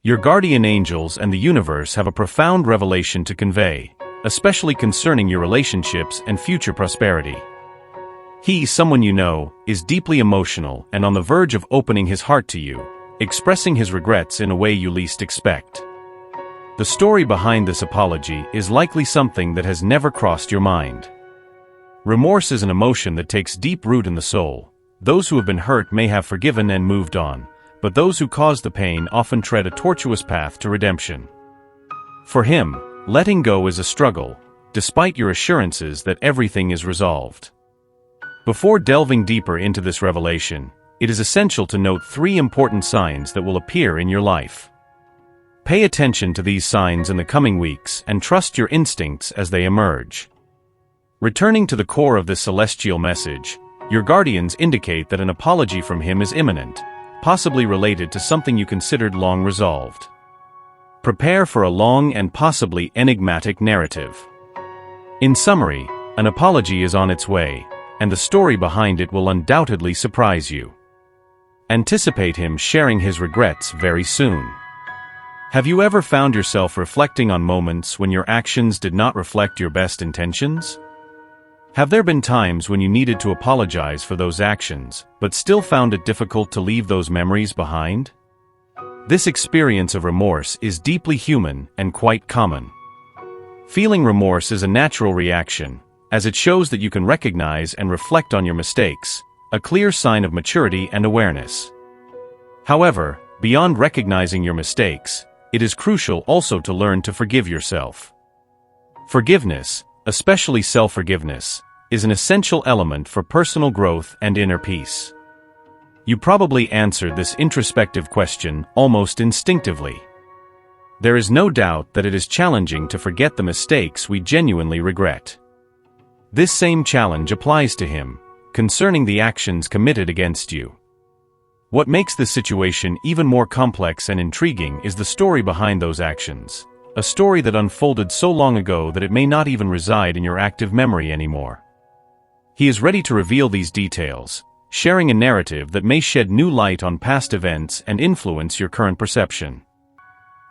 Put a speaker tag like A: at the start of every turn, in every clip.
A: Your guardian angels and the universe have a profound revelation to convey, especially concerning your relationships and future prosperity. He, someone you know, is deeply emotional and on the verge of opening his heart to you, expressing his regrets in a way you least expect. The story behind this apology is likely something that has never crossed your mind. Remorse is an emotion that takes deep root in the soul. Those who have been hurt may have forgiven and moved on, but those who caused the pain often tread a tortuous path to redemption. For him, letting go is a struggle, despite your assurances that everything is resolved. Before delving deeper into this revelation, it is essential to note 3 important signs that will appear in your life. Pay attention to these signs in the coming weeks and trust your instincts as they emerge. Returning to the core of this celestial message, your guardians indicate that an apology from him is imminent, possibly related to something you considered long resolved. Prepare for a long and possibly enigmatic narrative. In summary, an apology is on its way, and the story behind it will undoubtedly surprise you. Anticipate him sharing his regrets very soon. Have you ever found yourself reflecting on moments when your actions did not reflect your best intentions? Have there been times when you needed to apologize for those actions, but still found it difficult to leave those memories behind? This experience of remorse is deeply human and quite common. Feeling remorse is a natural reaction, as it shows that you can recognize and reflect on your mistakes, a clear sign of maturity and awareness. However, beyond recognizing your mistakes, it is crucial also to learn to forgive yourself. Forgiveness, especially self-forgiveness, is an essential element for personal growth and inner peace. You probably answered this introspective question almost instinctively. There is no doubt that it is challenging to forget the mistakes we genuinely regret. This same challenge applies to him, concerning the actions committed against you. What makes this situation even more complex and intriguing is the story behind those actions, a story that unfolded so long ago that it may not even reside in your active memory anymore. He is ready to reveal these details, sharing a narrative that may shed new light on past events and influence your current perception.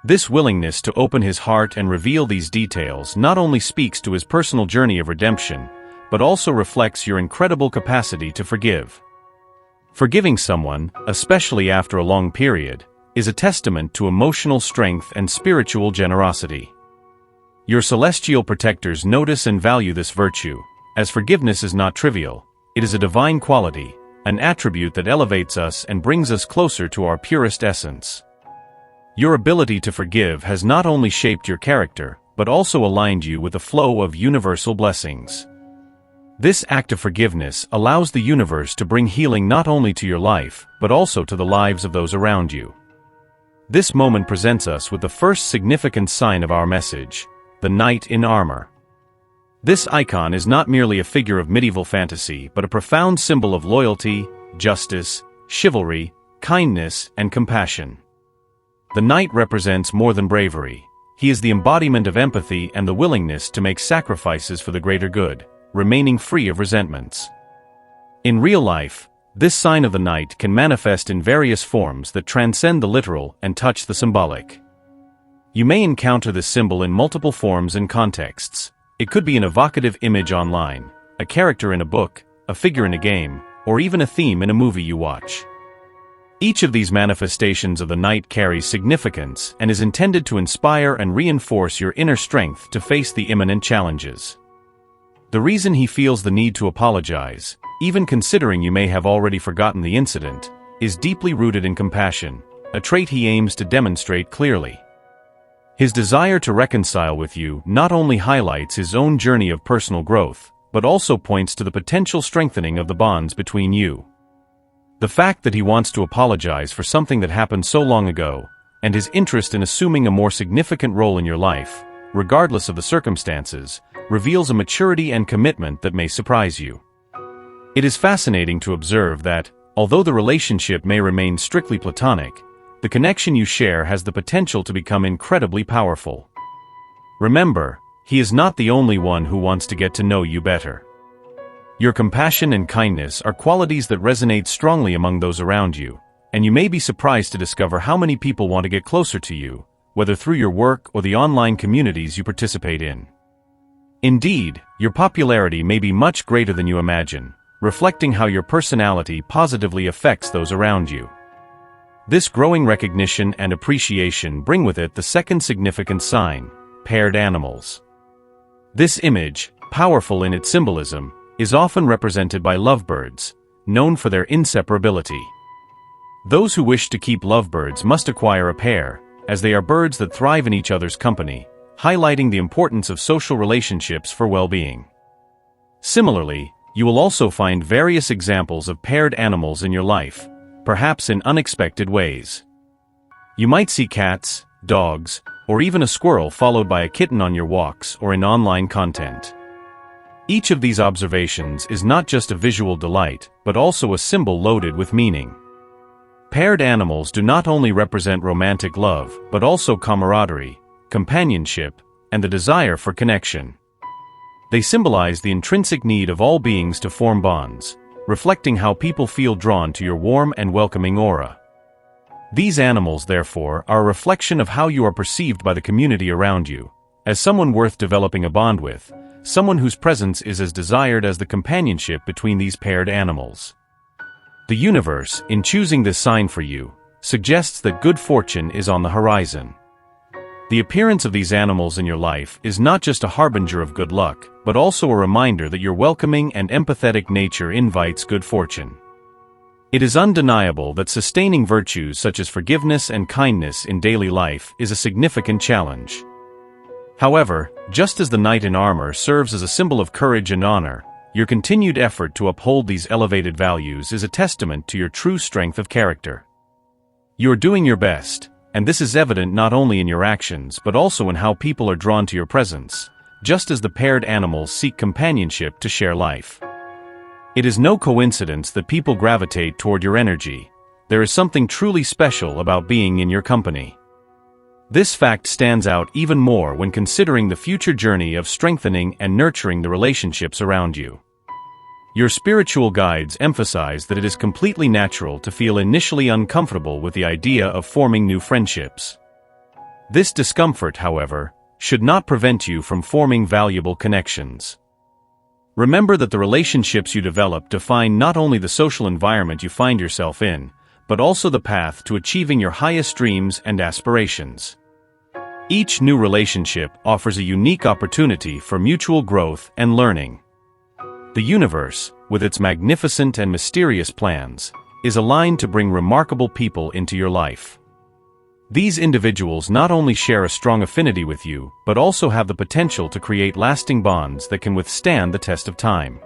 A: This willingness to open his heart and reveal these details not only speaks to his personal journey of redemption, but also reflects your incredible capacity to forgive. Forgiving someone, especially after a long period, is a testament to emotional strength and spiritual generosity. Your celestial protectors notice and value this virtue, as forgiveness is not trivial. It is a divine quality, an attribute that elevates us and brings us closer to our purest essence. Your ability to forgive has not only shaped your character, but also aligned you with the flow of universal blessings. This act of forgiveness allows the universe to bring healing not only to your life, but also to the lives of those around you. This moment presents us with the first significant sign of our message, the knight in armor. This icon is not merely a figure of medieval fantasy, but a profound symbol of loyalty, justice, chivalry, kindness, and compassion. The knight represents more than bravery. He is the embodiment of empathy and the willingness to make sacrifices for the greater good, remaining free of resentments. In real life, this sign of the knight can manifest in various forms that transcend the literal and touch the symbolic. You may encounter this symbol in multiple forms and contexts. It could be an evocative image online, a character in a book, a figure in a game, or even a theme in a movie you watch. Each of these manifestations of the knight carries significance and is intended to inspire and reinforce your inner strength to face the imminent challenges. The reason he feels the need to apologize, even considering you may have already forgotten the incident, is deeply rooted in compassion, a trait he aims to demonstrate clearly. His desire to reconcile with you not only highlights his own journey of personal growth, but also points to the potential strengthening of the bonds between you. The fact that he wants to apologize for something that happened so long ago, and his interest in assuming a more significant role in your life, regardless of the circumstances, reveals a maturity and commitment that may surprise you. It is fascinating to observe that, although the relationship may remain strictly platonic, the connection you share has the potential to become incredibly powerful. Remember, he is not the only one who wants to get to know you better. Your compassion and kindness are qualities that resonate strongly among those around you, and you may be surprised to discover how many people want to get closer to you, whether through your work or the online communities you participate in. Indeed, your popularity may be much greater than you imagine, reflecting how your personality positively affects those around you. This growing recognition and appreciation bring with it the second significant sign: paired animals. This image, powerful in its symbolism, is often represented by lovebirds, known for their inseparability. Those who wish to keep lovebirds must acquire a pair, as they are birds that thrive in each other's company, highlighting the importance of social relationships for well-being. Similarly, you will also find various examples of paired animals in your life, perhaps in unexpected ways. You might see cats, dogs, or even a squirrel followed by a kitten on your walks or in online content. Each of these observations is not just a visual delight, but also a symbol loaded with meaning. Paired animals do not only represent romantic love, but also camaraderie, companionship, and the desire for connection. They symbolize the intrinsic need of all beings to form bonds, reflecting how people feel drawn to your warm and welcoming aura. These animals, therefore, are a reflection of how you are perceived by the community around you, as someone worth developing a bond with, someone whose presence is as desired as the companionship between these paired animals. The universe, in choosing this sign for you, suggests that good fortune is on the horizon. The appearance of these animals in your life is not just a harbinger of good luck, but also a reminder that your welcoming and empathetic nature invites good fortune. It is undeniable that sustaining virtues such as forgiveness and kindness in daily life is a significant challenge. However, just as the knight in armor serves as a symbol of courage and honor, your continued effort to uphold these elevated values is a testament to your true strength of character. You are doing your best, and this is evident not only in your actions but also in how people are drawn to your presence, just as the paired animals seek companionship to share life. It is no coincidence that people gravitate toward your energy. There is something truly special about being in your company. This fact stands out even more when considering the future journey of strengthening and nurturing the relationships around you. Your spiritual guides emphasize that it is completely natural to feel initially uncomfortable with the idea of forming new friendships. This discomfort, however, should not prevent you from forming valuable connections. Remember that the relationships you develop define not only the social environment you find yourself in, but also the path to achieving your highest dreams and aspirations. Each new relationship offers a unique opportunity for mutual growth and learning. The universe, with its magnificent and mysterious plans, is aligned to bring remarkable people into your life. These individuals not only share a strong affinity with you, but also have the potential to create lasting bonds that can withstand the test of time.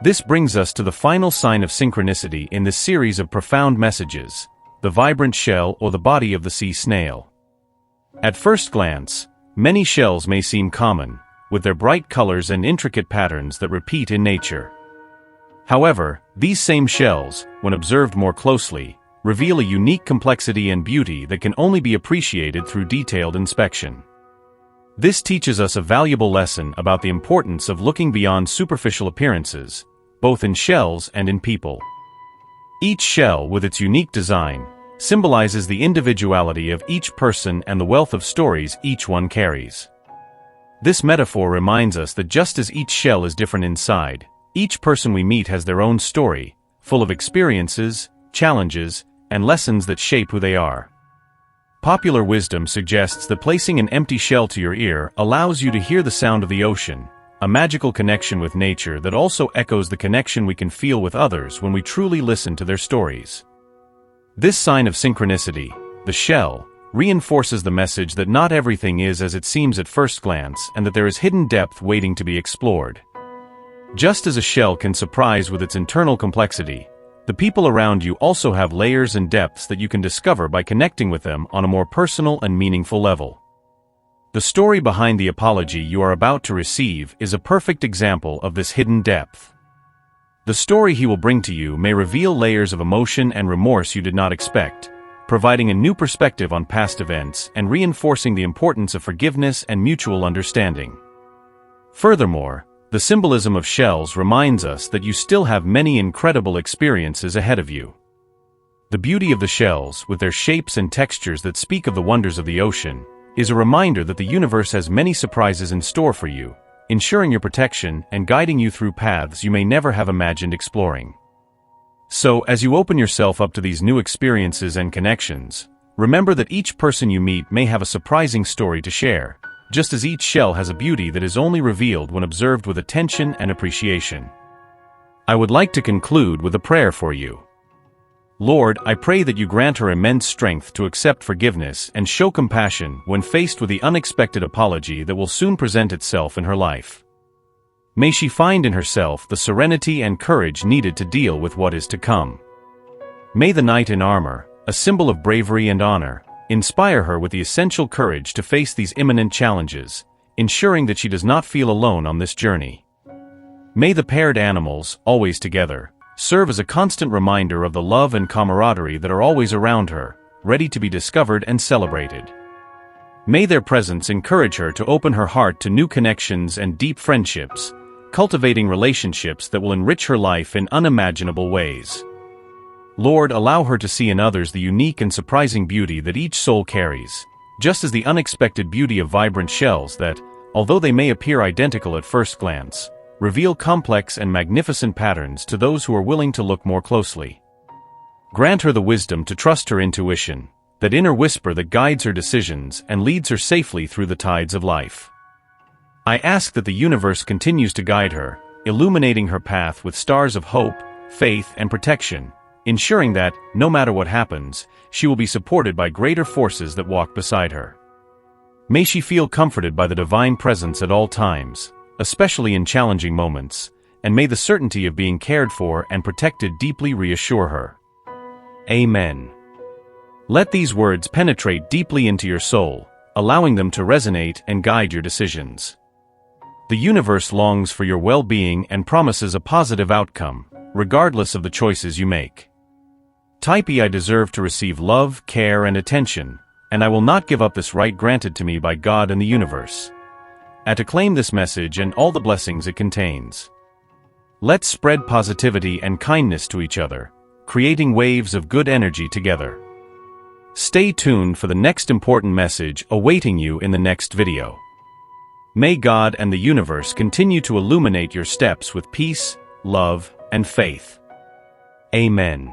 A: This brings us to the final sign of synchronicity in this series of profound messages: the vibrant shell or the body of the sea snail. At first glance, many shells may seem common, with their bright colors and intricate patterns that repeat in nature. However, these same shells, when observed more closely, reveal a unique complexity and beauty that can only be appreciated through detailed inspection. This teaches us a valuable lesson about the importance of looking beyond superficial appearances, both in shells and in people. Each shell, with its unique design, symbolizes the individuality of each person and the wealth of stories each one carries. This metaphor reminds us that just as each shell is different inside, each person we meet has their own story, full of experiences, challenges, and lessons that shape who they are. Popular wisdom suggests that placing an empty shell to your ear allows you to hear the sound of the ocean, a magical connection with nature that also echoes the connection we can feel with others when we truly listen to their stories. This sign of synchronicity, the shell, reinforces the message that not everything is as it seems at first glance and that there is hidden depth waiting to be explored. Just as a shell can surprise with its internal complexity, the people around you also have layers and depths that you can discover by connecting with them on a more personal and meaningful level. The story behind the apology you are about to receive is a perfect example of this hidden depth. The story he will bring to you may reveal layers of emotion and remorse you did not expect, providing a new perspective on past events and reinforcing the importance of forgiveness and mutual understanding. Furthermore, the symbolism of shells reminds us that you still have many incredible experiences ahead of you. The The beauty of the shells, with their shapes and textures that speak of the wonders of the ocean, is a reminder that the universe has many surprises in store for you, ensuring your protection and guiding you through paths you may never have imagined exploring. So, as you open yourself up to these new experiences and connections, remember that each person you meet may have a surprising story to share, just as each shell has a beauty that is only revealed when observed with attention and appreciation. I would like to conclude with a prayer for you. Lord, I pray that you grant her immense strength to accept forgiveness and show compassion when faced with the unexpected apology that will soon present itself in her life. May she find in herself the serenity and courage needed to deal with what is to come. May the knight in armor, a symbol of bravery and honor, inspire her with the essential courage to face these imminent challenges, ensuring that she does not feel alone on this journey. May the paired animals, always together, serve as a constant reminder of the love and camaraderie that are always around her, ready to be discovered and celebrated. May their presence encourage her to open her heart to new connections and deep friendships, cultivating relationships that will enrich her life in unimaginable ways. Lord, allow her to see in others the unique and surprising beauty that each soul carries, just as the unexpected beauty of vibrant shells that, although they may appear identical at first glance, reveal complex and magnificent patterns to those who are willing to look more closely. Grant her the wisdom to trust her intuition, that inner whisper that guides her decisions and leads her safely through the tides of life. I ask that the universe continues to guide her, illuminating her path with stars of hope, faith, and protection, ensuring that, no matter what happens, she will be supported by greater forces that walk beside her. May she feel comforted by the divine presence at all times, especially in challenging moments, and may the certainty of being cared for and protected deeply reassure her. Amen. Let these words penetrate deeply into your soul, allowing them to resonate and guide your decisions. The universe longs for your well-being and promises a positive outcome, regardless of the choices you make. Type I deserve to receive love, care, and attention, and I will not give up this right granted to me by God and the universe. And to claim this message and all the blessings it contains. Let's spread positivity and kindness to each other, creating waves of good energy together. Stay tuned for the next important message awaiting you in the next video. May God and the universe continue to illuminate your steps with peace, love, and faith. Amen.